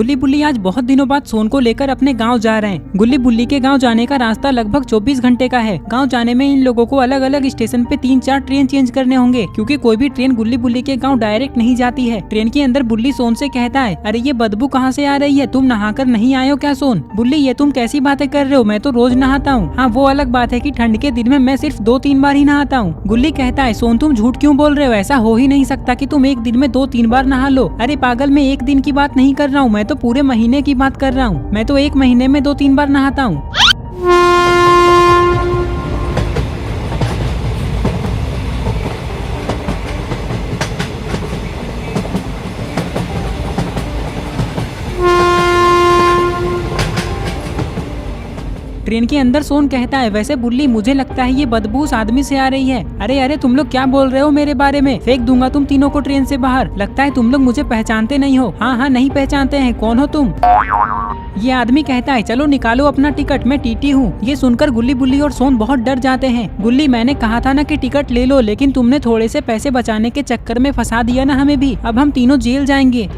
गुल्ली बुल्ली आज बहुत दिनों बाद सोन को लेकर अपने गांव जा रहे हैं। गुल्ली बुल्ली के गांव जाने का रास्ता लगभग 24 घंटे का है। गांव जाने में इन लोगों को अलग अलग स्टेशन पे 3-4 ट्रेन चेंज करने होंगे, क्योंकि कोई भी ट्रेन गुल्ली बुल्ली के गांव डायरेक्ट नहीं जाती है। ट्रेन के अंदर बुल्ली सोन से कहता है, अरे ये बदबू कहाँ से आ रही है, तुम नहाकर नहीं आए हो क्या सोन? बुल्ली, ये तुम कैसी बातें कर रहे हो, मैं तो रोज नहाता हूँ। हाँ, वो अलग बात है कि ठंड के दिन में मैं सिर्फ 2-3 बार ही नहाता हूँ। गुल्ली कहता है, सोन तुम झूठ क्यों बोल रहे हो, ऐसा हो ही नहीं सकता कि तुम एक दिन में 2-3 बार नहा लो। अरे पागल, मैं एक दिन की बात नहीं कर रहा हूँ, मैं तो पूरे महीने की बात कर रहा हूँ। मैं तो एक महीने में 2-3 बार नहाता हूँ। ट्रेन के अंदर सोन कहता है, वैसे बुल्ली मुझे लगता है ये बदबू उस आदमी से आ रही है। अरे अरे, तुम लोग क्या बोल रहे हो मेरे बारे में, फेंक दूंगा तुम तीनों को ट्रेन से बाहर। लगता है तुम लोग मुझे पहचानते नहीं हो। हाँ हाँ, नहीं पहचानते हैं, कौन हो तुम? ये आदमी कहता है, चलो निकालो अपना टिकट, मैं टीटी हूँ। ये सुनकर गुल्ली बुल्ली और सोन बहुत डर जाते हैं। गुल्ली, मैंने कहा था ना कि टिकट ले लो, लेकिन तुमने थोड़े से पैसे बचाने के चक्कर में फंसा दिया ना हमें भी। अब हम तीनों जेल जाएंगे।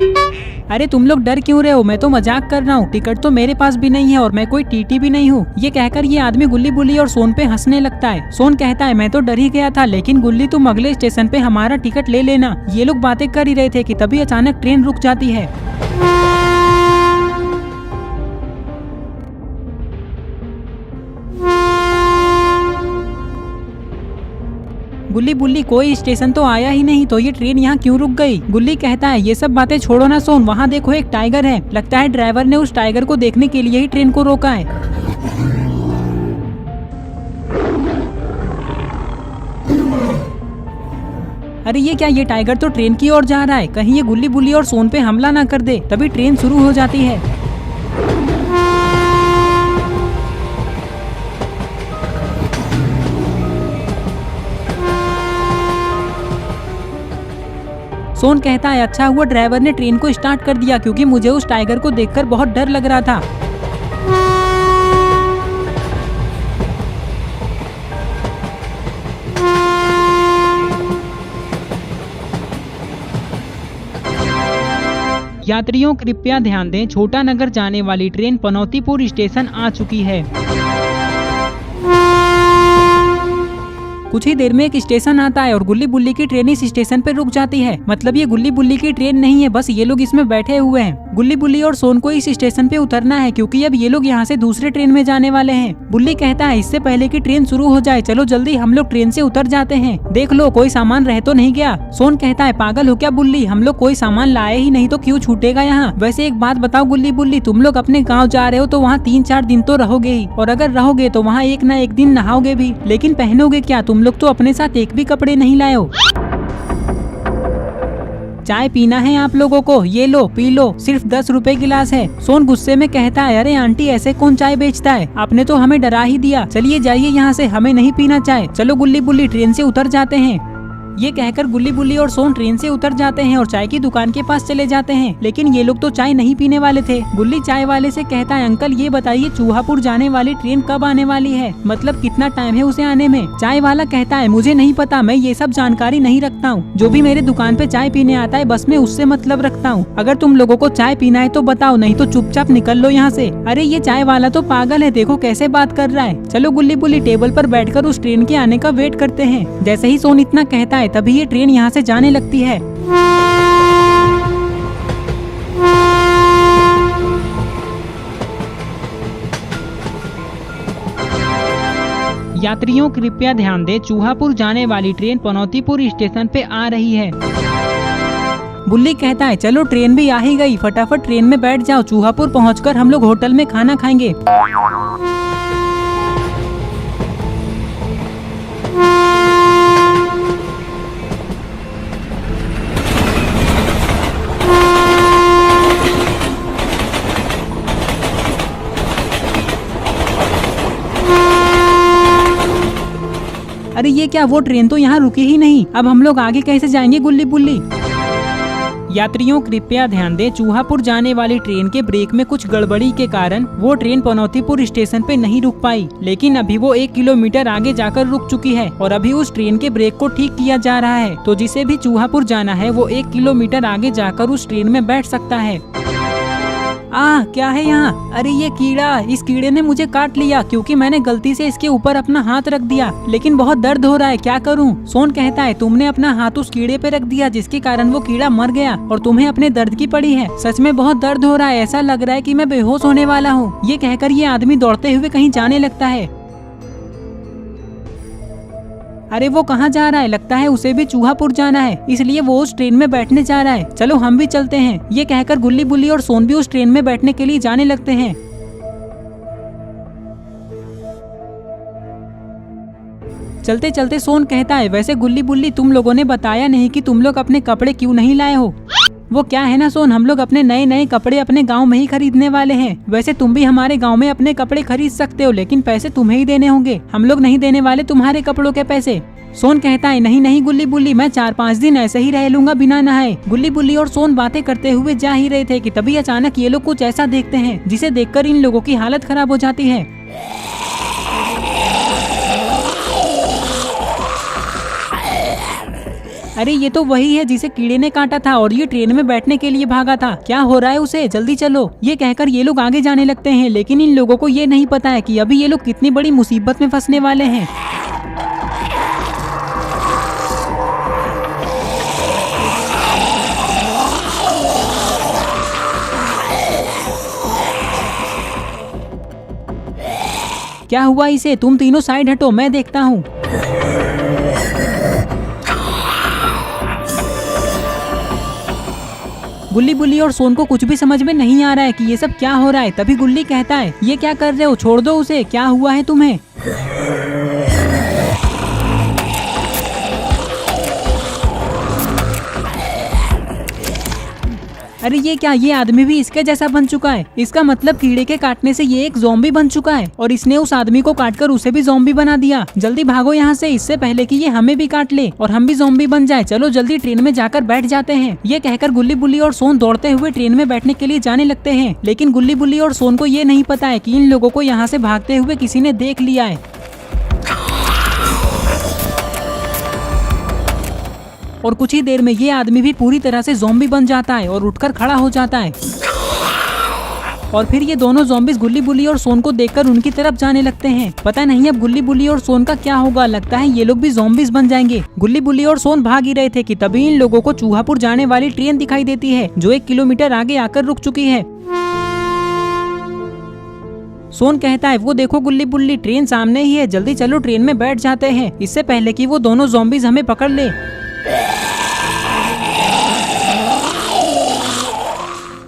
अरे तुम लोग डर क्यों रहे हो, मैं तो मजाक कर रहा हूँ। टिकट तो मेरे पास भी नहीं है और मैं कोई टीटी भी नहीं हूँ। ये कहकर ये आदमी गुल्ली बुल्ली और सोन पे हंसने लगता है। सोन कहता है, मैं तो डर ही गया था, लेकिन गुल्ली तुम अगले स्टेशन पे हमारा टिकट ले लेना। ये लोग बातें कर ही रहे थे कि तभी अचानक ट्रेन रुक जाती है। गुल्ली बुल्ली, कोई स्टेशन तो आया ही नहीं, तो ये ट्रेन यहाँ क्यों रुक गई? गुल्ली कहता है, ये सब बातें छोड़ो ना सोन, वहाँ देखो एक टाइगर है। लगता है ड्राइवर ने उस टाइगर को देखने के लिए ही ट्रेन को रोका है। अरे ये क्या, ये टाइगर तो ट्रेन की ओर जा रहा है, कहीं ये गुल्ली बुल्ली और सोन पे हमला ना कर दे। तभी ट्रेन शुरू हो जाती है। सोन कहता है, अच्छा हुआ ड्राइवर ने ट्रेन को स्टार्ट कर दिया, क्योंकि मुझे उस टाइगर को देखकर बहुत डर लग रहा था। यात्रियों कृपया ध्यान दें, छोटा नगर जाने वाली ट्रेन पनौतीपुर स्टेशन आ चुकी है। कुछ ही देर में एक स्टेशन आता है और गुल्ली बुल्ली की ट्रेन इस स्टेशन पे रुक जाती है। मतलब ये गुल्ली बुल्ली की ट्रेन नहीं है, बस ये लोग इसमें बैठे हुए हैं। गुल्ली बुल्ली और सोन को इस स्टेशन पे उतरना है, क्योंकि अब ये लोग यहाँ से दूसरे ट्रेन में जाने वाले हैं। बुल्ली कहता है, इससे पहले कि ट्रेन शुरू हो जाए, चलो जल्दी हम लोग ट्रेन से उतर जाते हैं। देख लो कोई सामान रह तो नहीं गया। सोन कहता है, पागल हो क्या बुल्ली, हम लोग कोई सामान लाए ही नहीं तो क्यों छूटेगा यहाँ। वैसे एक बात बताओ गुल्ली बुल्ली, तुम लोग अपने गाँव जा रहे हो तो वहाँ 3-4 दिन तो रहोगे ही, और अगर रहोगे तो वहाँ एक न एक दिन नहाओगे भी, लेकिन पहनोगे क्या? तुम लोग तो अपने साथ एक भी कपड़े नहीं लाए हो। चाय पीना है आप लोगों को, ये लो पी लो, सिर्फ 10 रुपए गिलास है। सोन गुस्से में कहता है, अरे आंटी, ऐसे कौन चाय बेचता है, आपने तो हमें डरा ही दिया। चलिए जाइए यहाँ से, हमें नहीं पीना चाय। चलो गुल्ली बुल्ली, ट्रेन से उतर जाते हैं। ये कहकर गुल्ली बुल्ली और सोन ट्रेन से उतर जाते हैं और चाय की दुकान के पास चले जाते हैं, लेकिन ये लोग तो चाय नहीं पीने वाले थे। गुल्ली चाय वाले से कहता है, अंकल ये बताइए चूहापुर जाने वाली ट्रेन कब आने वाली है, मतलब कितना टाइम है उसे आने में? चाय वाला कहता है, मुझे नहीं पता, मैं ये सब जानकारी नहीं रखता हूँ। जो भी मेरे दुकान पे चाय पीने आता है बस मैं उससे मतलब रखता हूँ। अगर तुम लोगों को चाय पीना है तो बताओ, नहीं तो चुपचाप निकल लो यहाँ से। अरे ये चाय वाला तो पागल है, देखो कैसे बात कर रहा है। चलो गुल्ली बुल्ली, टेबल पर बैठकर उस ट्रेन के आने का वेट करते हैं। जैसे ही सोन इतना कहता है तभी ये ट्रेन यहाँ से जाने लगती है। यात्रियों कृपया ध्यान दें, चूहापुर जाने वाली ट्रेन पनौतीपुर स्टेशन पे आ रही है। बुल्ली कहता है, चलो ट्रेन भी आ ही गई, फटाफट ट्रेन में बैठ जाओ, चूहापुर पहुंचकर हम लोग होटल में खाना खाएंगे। अरे ये क्या, वो ट्रेन तो यहाँ रुकी ही नहीं, अब हम लोग आगे कैसे जाएंगे गुल्ली बुल्ली? यात्रियों कृपया ध्यान दें, चूहापुर जाने वाली ट्रेन के ब्रेक में कुछ गड़बड़ी के कारण वो ट्रेन पनौतीपुर स्टेशन पे नहीं रुक पाई, लेकिन अभी वो 1 किलोमीटर आगे जाकर रुक चुकी है और अभी उस ट्रेन के ब्रेक को ठीक किया जा रहा है। तो जिसे भी चूहापुर जाना है वो 1 किलोमीटर आगे जाकर उस ट्रेन में बैठ सकता है। क्या है यहाँ? अरे ये कीड़ा, इस कीड़े ने मुझे काट लिया क्योंकि मैंने गलती से इसके ऊपर अपना हाथ रख दिया, लेकिन बहुत दर्द हो रहा है, क्या करूँ? सोन कहता है तुमने अपना हाथ उस कीड़े पे रख दिया जिसके कारण वो कीड़ा मर गया और तुम्हें अपने दर्द की पड़ी है। सच में बहुत दर्द हो रहा है, ऐसा लग रहा है कि मैं बेहोश होने वाला हूँ। ये कहकर ये आदमी दौड़ते हुए कहीं जाने लगता है। अरे वो कहाँ जा रहा है? लगता है उसे भी चूहापुर जाना है, इसलिए वो उस ट्रेन में बैठने जा रहा है। चलो हम भी चलते हैं। ये कहकर गुल्ली बुल्ली और सोन भी उस ट्रेन में बैठने के लिए जाने लगते हैं। चलते चलते सोन कहता है वैसे गुल्ली बुल्ली तुम लोगों ने बताया नहीं कि तुम लोग अपने कपड़े क्यों नहीं लाए हो। वो क्या है ना सोन, हम लोग अपने नए नए कपड़े अपने गांव में ही खरीदने वाले हैं। वैसे तुम भी हमारे गांव में अपने कपड़े खरीद सकते हो, लेकिन पैसे तुम्हें ही देने होंगे, हम लोग नहीं देने वाले तुम्हारे कपड़ों के पैसे। सोन कहता है नहीं नहीं गुल्ली बुल्ली, मैं 4-5 दिन ऐसे ही रह लूंगा बिना नहाए। गुल्ली बुल्ली और सोन बातें करते हुए जा ही रहे थे कि तभी अचानक ये लोग कुछ ऐसा देखते हैं जिसे देखकर इन लोगों की हालत खराब हो जाती है। अरे ये तो वही है जिसे कीड़े ने काटा था और ये ट्रेन में बैठने के लिए भागा था। क्या हो रहा है उसे? जल्दी चलो। ये कहकर ये लोग आगे जाने लगते हैं, लेकिन इन लोगों को ये नहीं पता है कि अभी ये लोग कितनी बड़ी मुसीबत में फंसने वाले हैं। क्या हुआ इसे? तुम तीनों साइड हटो, मैं देखता हूँ। गुल्ली बुल्ली और सोन को कुछ भी समझ में नहीं आ रहा है कि ये सब क्या हो रहा है। तभी गुल्ली कहता है ये क्या कर रहे हो, छोड़ दो उसे, क्या हुआ है तुम्हें? अरे ये क्या, ये आदमी भी इसके जैसा बन चुका है। इसका मतलब कीड़े के काटने से ये एक ज़ॉम्बी बन चुका है और इसने उस आदमी को काटकर उसे भी ज़ॉम्बी बना दिया। जल्दी भागो यहाँ से, इससे पहले कि ये हमें भी काट ले और हम भी ज़ॉम्बी बन जाए। चलो जल्दी ट्रेन में जाकर बैठ जाते हैं। ये कहकर गुल्ली बुल्ली और सोन दौड़ते हुए ट्रेन में बैठने के लिए जाने लगते हैं, लेकिन गुल्ली बुल्ली और सोन को ये नहीं पता है कि इन लोगों को यहाँ से भागते हुए किसी ने देख लिया है। और कुछ ही देर में ये आदमी भी पूरी तरह से ज़ॉम्बी बन जाता है और उठकर खड़ा हो जाता है। और फिर ये दोनों ज़ॉम्बीज गुल्ली बुल्ली और सोन को देखकर उनकी तरफ जाने लगते हैं। पता नहीं अब गुल्ली बुल्ली और सोन का क्या होगा, लगता है ये लोग भी ज़ॉम्बीज बन जाएंगे। गुल्ली बुल्ली और सोन भाग ही रहे थे कि तभी इन लोगों को चूहापुर जाने वाली ट्रेन दिखाई देती है, जो 1 किलोमीटर आगे आकर रुक चुकी है। सोन कहता है वो देखो गुल्ली बुल्ली, ट्रेन सामने ही है, जल्दी चलो ट्रेन में बैठ जाते हैं, इससे पहले कि वो दोनों ज़ॉम्बीज हमें पकड़ ले।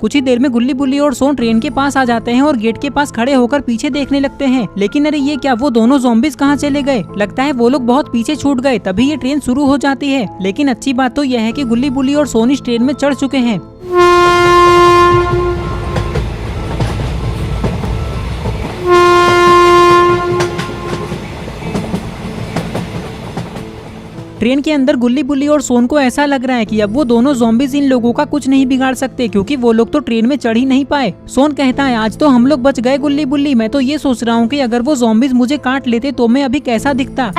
कुछ ही देर में गुल्ली बुल्ली और सोन ट्रेन के पास आ जाते हैं और गेट के पास खड़े होकर पीछे देखने लगते हैं, लेकिन अरे ये क्या, वो दोनों ज़ॉम्बीज कहाँ चले गए? लगता है वो लोग बहुत पीछे छूट गए। तभी ये ट्रेन शुरू हो जाती है, लेकिन अच्छी बात तो यह है कि गुल्ली बुल्ली और सोन इस ट्रेन में चढ़ चुके हैं। ट्रेन के अंदर गुल्ली बुल्ली और सोन को ऐसा लग रहा है कि अब वो दोनों ज़ॉम्बीज इन लोगों का कुछ नहीं बिगाड़ सकते, क्योंकि वो लोग तो ट्रेन में चढ़ ही नहीं पाए। सोन कहता है आज तो हम लोग बच गए गुल्ली बुल्ली, मैं तो ये सोच रहा हूँ कि अगर वो ज़ॉम्बीज मुझे काट लेते तो मैं अभी कैसा दिखता।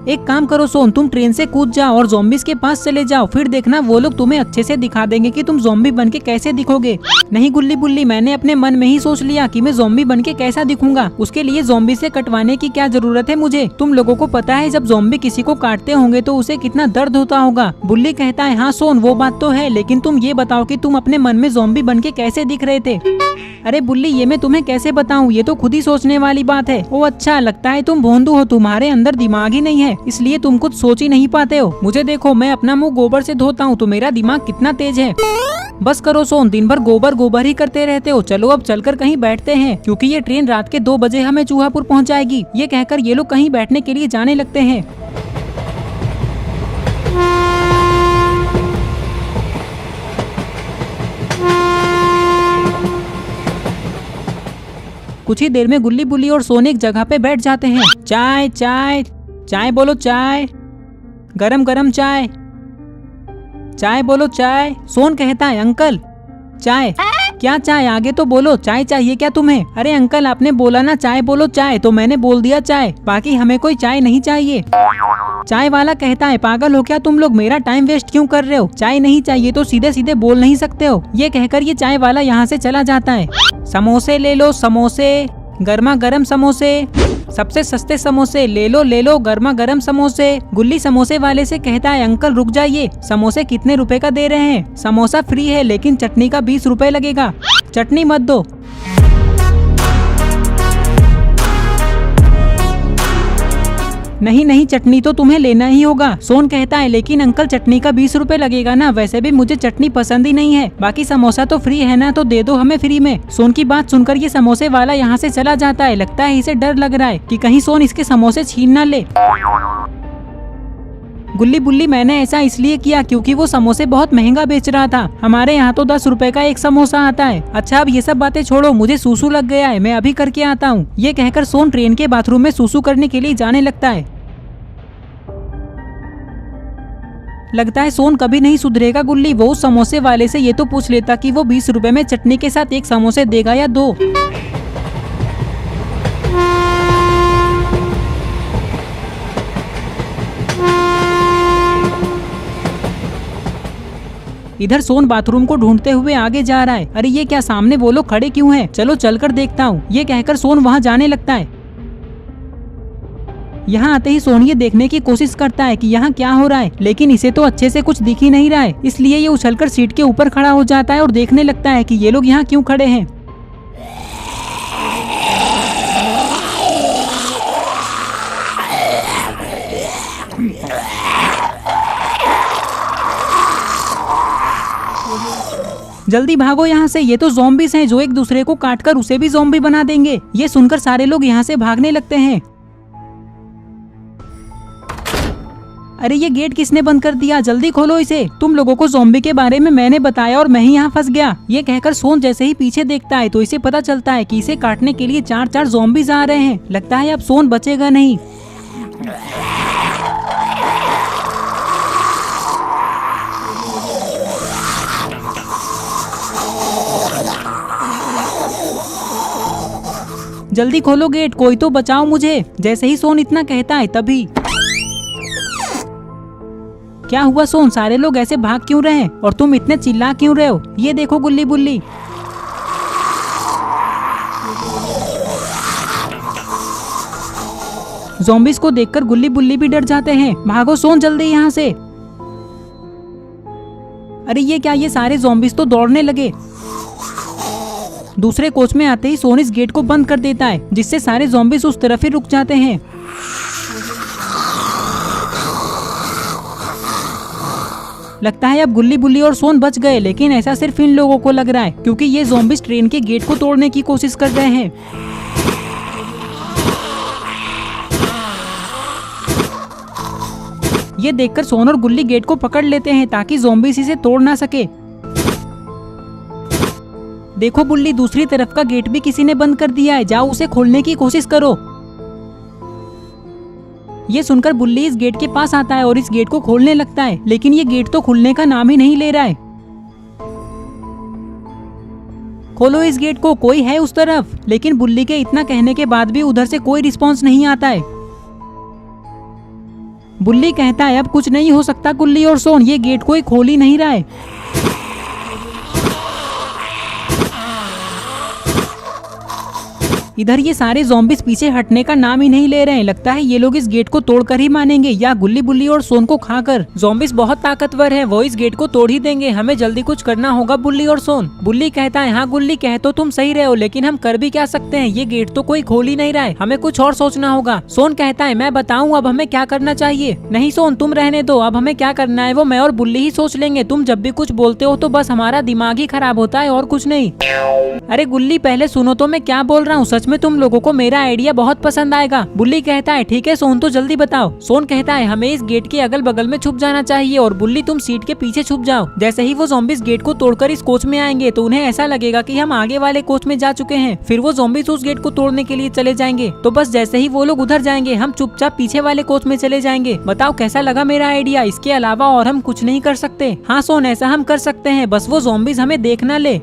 एक काम करो सोन, तुम ट्रेन से कूद जाओ और ज़ॉम्बीज के पास चले जाओ, फिर देखना वो लोग तुम्हें अच्छे से दिखा देंगे कि तुम ज़ॉम्बी बन के कैसे दिखोगे। नहीं गुल्ली बुल्ली, मैंने अपने मन में ही सोच लिया कि मैं ज़ॉम्बी बन के कैसा दिखूंगा। उसके लिए ज़ॉम्बी से कटवाने की क्या जरूरत है मुझे? तुम लोगों को पता है जब ज़ॉम्बी किसी को काटते होंगे तो उसे कितना दर्द होता होगा। बुल्ली कहता है हाँ सोन वो बात तो है, लेकिन तुम ये बताओ कि तुम अपने मन में ज़ॉम्बी बन के कैसे दिख रहे थे? अरे बुल्ली ये मैं तुम्हें कैसे बताऊं, ये तो खुद ही सोचने वाली बात है। ओ अच्छा, लगता है तुम भोंदू हो, तुम्हारे अंदर दिमाग ही नहीं है, इसलिए तुम कुछ सोच ही नहीं पाते हो। मुझे देखो, मैं अपना मुंह गोबर से धोता हूँ तो मेरा दिमाग कितना तेज है। बस करो सोन, दिन भर गोबर गोबर ही करते रहते हो। चलो अब चलकर कहीं बैठते हैं, क्योंकि ये ट्रेन रात के 2 बजे हमें चूहापुर पहुँचाएगी। ये कहकर ये लोग कहीं बैठने के लिए जाने लगते हैं। कुछ ही देर में गुल्ली बुल्ली और सोन एक जगह पे बैठ जाते हैं। चाय चाय चाय बोलो, चाय गरम गरम चाय, चाय बोलो चाय। सोन कहता है अंकल चाय। क्या चाय? आगे तो बोलो, चाय चाहिए क्या तुम्हें? अरे अंकल आपने बोला ना चाय बोलो चाय, तो मैंने बोल दिया चाय, बाकी हमें कोई चाय नहीं चाहिए। चाय वाला कहता है पागल हो क्या तुम लोग, मेरा टाइम वेस्ट क्यों कर रहे हो? चाय नहीं चाहिए तो सीधे सीधे बोल नहीं सकते हो? ये कहकर ये चाय वाला यहाँ से चला जाता है। समोसे ले लो समोसे, गर्मा गर्म समोसे, सबसे सस्ते समोसे ले लो गर्मा गर्म समोसे। गुल्ली समोसे वाले से कहता है अंकल रुक जाइए, समोसे कितने रुपए का दे रहे हैं? समोसा फ्री है लेकिन चटनी का 20 रुपए लगेगा, चटनी मत दो। नहीं नहीं चटनी तो तुम्हें लेना ही होगा। सोन कहता है लेकिन अंकल चटनी का 20 रुपए लगेगा ना, वैसे भी मुझे चटनी पसंद ही नहीं है, बाकी समोसा तो फ्री है ना, तो दे दो हमें फ्री में। सोन की बात सुनकर ये समोसे वाला यहाँ से चला जाता है। लगता है इसे डर लग रहा है कि कहीं सोन इसके समोसे छीन ना ले। गुल्ली बुल्ली मैंने ऐसा इसलिए किया क्योंकि वो समोसे बहुत महंगा बेच रहा था, हमारे यहाँ तो 10 रुपए का एक समोसा आता है। अच्छा अब ये सब बातें छोड़ो, मुझे सूसू लग गया है, मैं अभी करके आता हूँ। ये कहकर सोन ट्रेन के बाथरूम में सूसू करने के लिए जाने लगता है। लगता है सोन कभी नहीं सुधरेगा गुल्ली, वो उस समोसे वाले से ये तो पूछ लेता कि वो 20 रुपए में चटनी के साथ एक समोसे देगा या 2। इधर सोन बाथरूम को ढूंढते हुए आगे जा रहा है। अरे ये क्या, सामने वो लोग खड़े क्यों हैं? चलो चलकर देखता हूँ। ये कहकर सोन वहाँ जाने लगता है। यहाँ आते ही सोन ये देखने की कोशिश करता है कि यहाँ क्या हो रहा है, लेकिन इसे तो अच्छे से कुछ दिख ही नहीं रहा है, इसलिए ये उछलकर सीट के ऊपर खड़ा हो जाता है और देखने लगता है कि ये लोग यहाँ क्यों खड़े हैं। जल्दी भागो यहाँ से, ये तो ज़ॉम्बीज़ हैं जो एक दूसरे को काटकर उसे भी ज़ॉम्बी बना देंगे। ये सुनकर सारे लोग यहाँ से भागने लगते हैं। अरे ये गेट किसने बंद कर दिया? जल्दी खोलो इसे, तुम लोगों को ज़ॉम्बी के बारे में मैंने बताया और मैं ही यहाँ फंस गया। ये कहकर सोन जैसे ही पीछे देखता है तो इसे पता चलता है कि इसे काटने के लिए 4 ज़ॉम्बीज़ आ रहे हैं। लगता है अब सोन बचेगा नहीं। जल्दी खोलो गेट, कोई तो बचाओ मुझे। जैसे ही सोन इतना कहता है तभी क्या हुआ सोन, सारे लोग ऐसे भाग क्यों रहे हैं और तुम इतने चिल्ला क्यों रहे हो? ये देखो गुल्ली बुल्ली। ज़ॉम्बीज़ को देखकर गुल्ली बुल्ली भी डर जाते हैं। भागो सोन जल्दी यहाँ से। अरे ये क्या, ये सारे ज़ॉम्बीज़ तो दौड़ने लगे। दूसरे कोच में आते ही सोन इस गेट को बंद कर देता है, जिससे सारे ज़ॉम्बीज़ उस तरफ ही रुक जाते हैं। लगता है अब गुल्ली बुल्ली और सोन बच गए, लेकिन ऐसा सिर्फ इन लोगों को लग रहा है क्योंकि ये ज़ॉम्बीज़ ट्रेन के गेट को तोड़ने की कोशिश कर रहे हैं। ये देखकर सोन और गुल्ली गेट को पकड़ लेते हैं ताकि ज़ॉम्बीज़ इसे तोड़ ना सके। देखो बुल्ली, दूसरी तरफ का गेट भी किसी ने बंद कर दिया है, जाओ उसे खोलने की कोशिश करो। ये सुनकर बुल्ली इस गेट के पास आता है और इस गेट को खोलने लगता है, लेकिन ये गेट तो खुलने का नाम ही नहीं ले रहा है। खोलो इस गेट को, कोई है उस तरफ। लेकिन बुल्ली के इतना कहने के बाद भी उधर से कोई रिस्पॉन्स नहीं आता है। बुल्ली कहता है अब कुछ नहीं हो सकता गुल्ली और सोन, ये गेट कोई खोल ही नहीं रहा है। इधर ये सारे ज़ॉम्बीज़ पीछे हटने का नाम ही नहीं ले रहे हैं। लगता है ये लोग इस गेट को तोड़कर ही मानेंगे या गुल्ली बुल्ली और सोन को खाकर। ज़ॉम्बीज़ बहुत ताकतवर हैं, वो इस गेट को तोड़ ही देंगे, हमें जल्दी कुछ करना होगा बुल्ली और सोन। बुल्ली कहता है हाँ गुल्ली, कह तो तुम सही रहे हो, लेकिन हम कर भी क्या सकते हैं, ये गेट तो कोई खोल ही नहीं रहा है, हमें कुछ और सोचना होगा। सोन कहता है मैं बताऊँ अब हमें क्या करना चाहिए। नहीं सोन तुम रहने दो, अब हमें क्या करना है वो मैं और बुल्ली ही सोच लेंगे। तुम जब भी कुछ बोलते हो तो बस हमारा दिमाग ही खराब होता है और कुछ नहीं। अरे गुल्ली पहले सुनो तो मैं क्या बोल रहा हूँ, सच में तुम लोगों को मेरा आइडिया बहुत पसंद आएगा। बुल्ली कहता है ठीक है सोन तो जल्दी बताओ। सोन कहता है हमें इस गेट के अगल बगल में छुप जाना चाहिए और बुल्ली तुम सीट के पीछे छुप जाओ। जैसे ही वो ज़ॉम्बीज़ गेट को तोड़कर इस कोच में आएंगे तो उन्हें ऐसा लगेगा कि हम आगे वाले कोच में जा चुके हैं, फिर वो ज़ॉम्बीज़ उस गेट को तोड़ने के लिए चले जाएंगे। तो बस जैसे ही वो लोग उधर जाएंगे हम चुपचाप पीछे वाले कोच में चले जाएंगे। बताओ कैसा लगा मेरा आइडिया? इसके अलावा और हम कुछ नहीं कर सकते। हाँ सोन ऐसा हम कर सकते हैं, बस वो ज़ॉम्बीज़ हमें देख ना ले।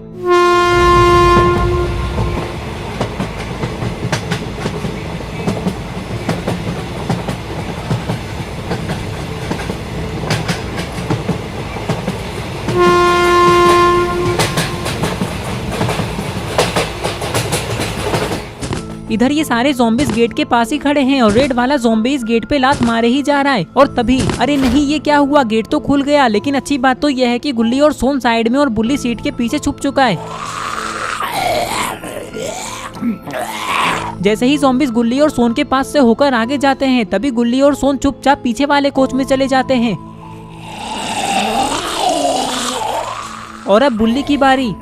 इधर ये सारे ज़ॉम्बीज गेट के पास ही खड़े हैं और रेड वाला ज़ॉम्बी इस गेट पे लात मारे ही जा रहा है। और तभी अरे नहीं, ये क्या हुआ, गेट तो खुल गया। लेकिन अच्छी बात तो यह है कि गुल्ली और सोन साइड में और बुल्ली सीट के पीछे छुप चुका है। जैसे ही ज़ॉम्बीज गुल्ली और सोन के पास से होकर आगे जाते हैं, तभी गुल्ली और सोन चुपचाप पीछे वाले कोच में चले जाते हैं। और अब बुल्ली की बारी।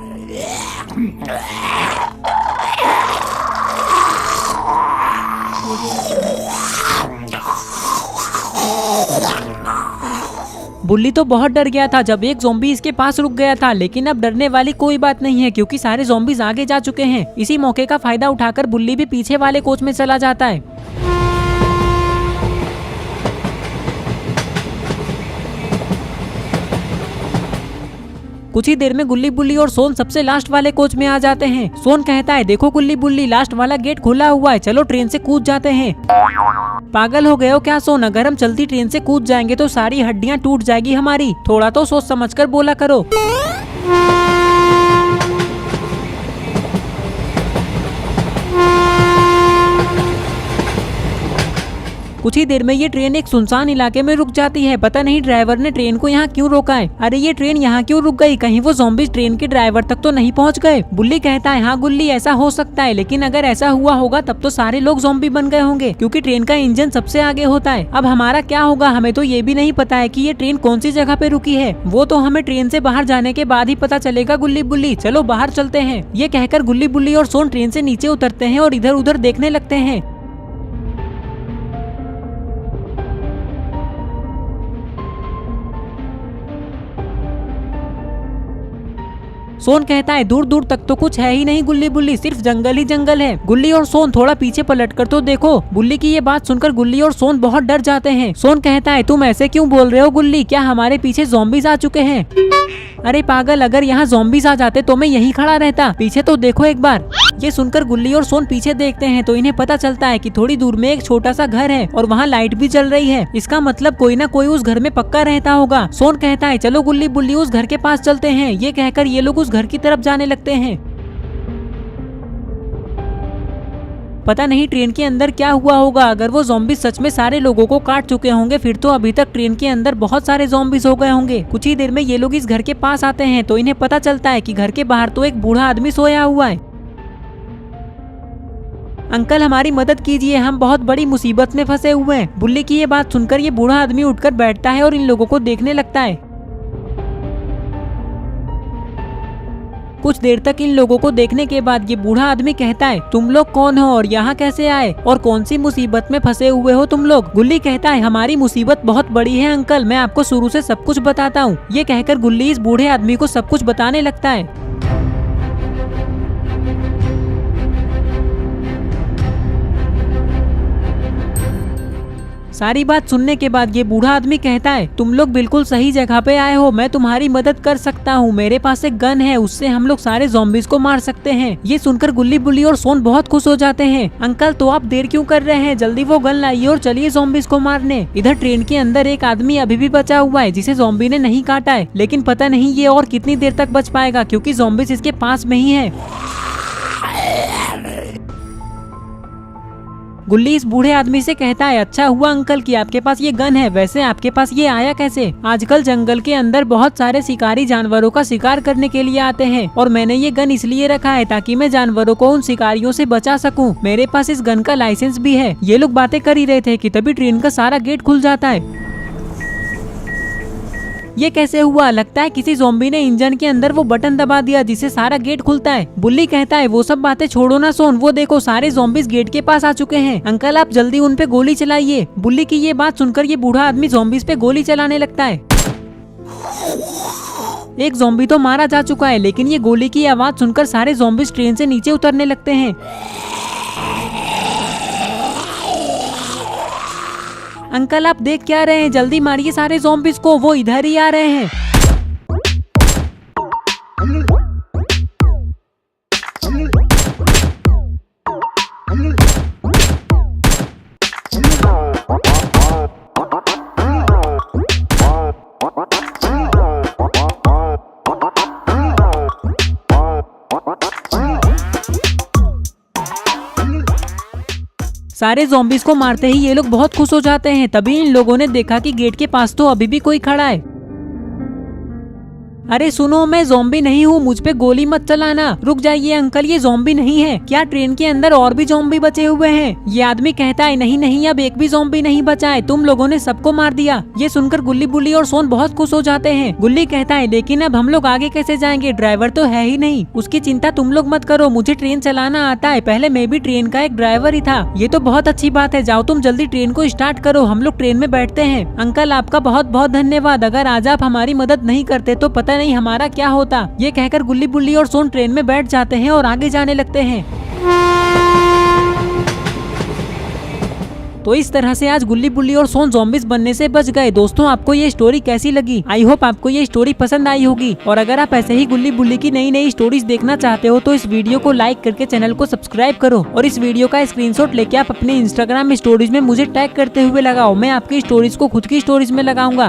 बुल्ली तो बहुत डर गया था जब एक ज़ॉम्बी इसके पास रुक गया था, लेकिन अब डरने वाली कोई बात नहीं है क्योंकि सारे ज़ॉम्बीज आगे जा चुके हैं। इसी मौके का फायदा उठाकर बुल्ली भी पीछे वाले कोच में चला जाता है। कुछ ही देर में गुल्ली बुल्ली और सोन सबसे लास्ट वाले कोच में आ जाते हैं। सोन कहता है, देखो गुल्ली बुल्ली, लास्ट वाला गेट खुला हुआ है, चलो ट्रेन से कूद जाते हैं। पागल हो गए हो क्या सोन? अगर हम चलती ट्रेन से कूद जाएंगे तो सारी हड्डियां टूट जाएगी हमारी। थोड़ा तो सोच समझकर बोला करो। कुछ ही देर में ये ट्रेन एक सुनसान इलाके में रुक जाती है। पता नहीं ड्राइवर ने ट्रेन को यहाँ क्यों रोका है। अरे ये ट्रेन यहाँ क्यों रुक गई? कहीं वो ज़ॉम्बीज ट्रेन के ड्राइवर तक तो नहीं पहुँच गए? बुल्ली कहता है, हाँ गुल्ली, ऐसा हो सकता है, लेकिन अगर ऐसा हुआ होगा तब तो सारे लोग ज़ॉम्बी बन गए होंगे क्योंकि ट्रेन का इंजन सबसे आगे होता है। अब हमारा क्या होगा? हमें तो ये भी नहीं पता है कि ये ट्रेन कौन सी जगह पे रुकी है। वो तो हमें ट्रेन से बाहर जाने के बाद ही पता चलेगा गुल्ली बुल्ली। चलो बाहर चलते हैं। ये कहकर गुल्ली बुल्ली और सोन ट्रेन से नीचे उतरते हैं और इधर उधर देखने लगते हैं। सोन कहता है, दूर दूर तक तो कुछ है ही नहीं गुल्ली बुल्ली, सिर्फ जंगल ही जंगल है। गुल्ली और सोन थोड़ा पीछे पलटकर तो देखो। बुल्ली की ये बात सुनकर गुल्ली और सोन बहुत डर जाते हैं। सोन कहता है, तुम ऐसे क्यों बोल रहे हो गुल्ली? क्या हमारे पीछे ज़ॉम्बीज आ चुके हैं? अरे पागल, अगर यहाँ ज़ॉम्बीज आ जाते तो मैं यहीं खड़ा रहता। पीछे तो देखो एक बार। ये सुनकर गुल्ली और सोन पीछे देखते हैं तो इन्हें पता चलता है कि थोड़ी दूर में एक छोटा सा घर है और वहाँ लाइट भी जल रही है। इसका मतलब कोई ना कोई उस घर में पक्का रहता होगा। सोन कहता है, चलो गुल्ली बुल्ली उस घर के पास चलते हैं। ये कहकर ये लोग उस घर की तरफ जाने लगते हैं। पता नहीं ट्रेन के अंदर क्या हुआ होगा। अगर वो ज़ॉम्बीज सच में सारे लोगों को काट चुके होंगे फिर तो अभी तक ट्रेन के अंदर बहुत सारे ज़ॉम्बीज हो गए होंगे। कुछ ही देर में ये लोग इस घर के पास आते हैं तो इन्हें पता चलता है कि घर के बाहर तो एक बूढ़ा आदमी सोया हुआ है। अंकल हमारी मदद कीजिए, हम बहुत बड़ी मुसीबत में फंसे हुए हैं। बुल्ली की ये बात सुनकर ये बूढ़ा आदमी उठकर बैठता है और इन लोगों को देखने लगता है। कुछ देर तक इन लोगों को देखने के बाद ये बूढ़ा आदमी कहता है, तुम लोग कौन हो और यहाँ कैसे आए और कौन सी मुसीबत में फंसे हुए हो तुम लोग? गुल्ली कहता है, हमारी मुसीबत बहुत बड़ी है अंकल, मैं आपको शुरू से सब कुछ बताता हूँ। ये कहकर गुल्ली इस बूढ़े आदमी को सब कुछ बताने लगता है। सारी बात सुनने के बाद ये बूढ़ा आदमी कहता है, तुम लोग बिल्कुल सही जगह पे आए हो, मैं तुम्हारी मदद कर सकता हूँ। मेरे पास एक गन है, उससे हम लोग सारे ज़ॉम्बीज को मार सकते हैं। ये सुनकर गुल्ली बुल्ली और सोन बहुत खुश हो जाते हैं। अंकल तो आप देर क्यों कर रहे हैं? जल्दी वो गन लाइए और चलिए ज़ॉम्बीज को मारने। इधर ट्रेन के अंदर एक आदमी अभी भी बचा हुआ है जिसे ज़ॉम्बी ने नहीं काटा है, लेकिन पता नहीं ये और कितनी देर तक बच पाएगा क्योंकि ज़ॉम्बीज इसके पास में ही है। गुल्ली इस बूढ़े आदमी से कहता है, अच्छा हुआ अंकल कि आपके पास ये गन है, वैसे आपके पास ये आया कैसे? आजकल जंगल के अंदर बहुत सारे शिकारी जानवरों का शिकार करने के लिए आते हैं और मैंने ये गन इसलिए रखा है ताकि मैं जानवरों को उन शिकारियों से बचा सकूं। मेरे पास इस गन का लाइसेंस भी है। ये लोग बातें कर ही रहे थे कि तभी ट्रेन का सारा गेट खुल जाता है। ये कैसे हुआ? लगता है किसी ज़ॉम्बी ने इंजन के अंदर वो बटन दबा दिया जिससे सारा गेट खुलता है। बुल्ली कहता है, वो सब बातें छोड़ो ना सोन, वो देखो सारे ज़ॉम्बीज गेट के पास आ चुके हैं। अंकल आप जल्दी उन पे गोली चलाइए। बुल्ली की ये बात सुनकर ये बूढ़ा आदमी ज़ॉम्बीज पे गोली चलाने लगता है। एक ज़ॉम्बी तो मारा जा चुका है, लेकिन ये गोली की आवाज सुनकर सारे ज़ॉम्बीज ट्रेन से नीचे उतरने लगते हैं। अंकल आप देख क्या रहे हैं? जल्दी मारिए सारे ज़ॉम्बीज को, वो इधर ही आ रहे हैं। सारे ज़ॉम्बीज को मारते ही ये लोग बहुत खुश हो जाते हैं। तभी इन लोगों ने देखा कि गेट के पास तो अभी भी कोई खड़ा है। अरे सुनो, मैं ज़ॉम्बी नहीं हूँ, मुझ पे गोली मत चलाना। रुक जाइए अंकल, ये ज़ॉम्बी नहीं है। क्या ट्रेन के अंदर और भी ज़ॉम्बी बचे हुए हैं? ये आदमी कहता है नहीं नहीं, अब एक भी ज़ॉम्बी नहीं बचा है, तुम लोगों ने सबको मार दिया। ये सुनकर गुल्ली बुल्ली और सोन बहुत खुश हो जाते हैं। गुल्ली कहता है लेकिन अब हम लोग आगे कैसे जाएंगे, ड्राइवर तो है ही नहीं। उसकी चिंता तुम लोग मत करो, मुझे ट्रेन चलाना आता है, पहले मैं भी ट्रेन का एक ड्राइवर ही था। ये तो बहुत अच्छी बात है, जाओ तुम जल्दी ट्रेन को स्टार्ट करो, हम लोग ट्रेन में बैठते हैं। अंकल आपका बहुत बहुत धन्यवाद, अगर आज आप हमारी मदद नहीं करते तो पता नहीं हमारा क्या होता। ये कहकर गुल्ली बुल्ली और सोन ट्रेन में बैठ जाते हैं और आगे जाने लगते हैं। तो इस तरह से आज गुल्ली बुल्ली और सोन ज़ॉम्बीज बनने से बच गए। दोस्तों आपको ये स्टोरी कैसी लगी? आई होप आपको ये स्टोरी पसंद आई होगी। और अगर आप ऐसे ही गुल्ली बुल्ली की नई नई स्टोरीज देखना चाहते हो तो इस वीडियो को लाइक करके चैनल को सब्सक्राइब करो और इस वीडियो का स्क्रीनशॉट लेके आप अपने इंस्टाग्राम स्टोरीज में मुझे टैग करते हुए लगाओ। मैं आपकी स्टोरीज को खुद की स्टोरीज में लगाऊंगा।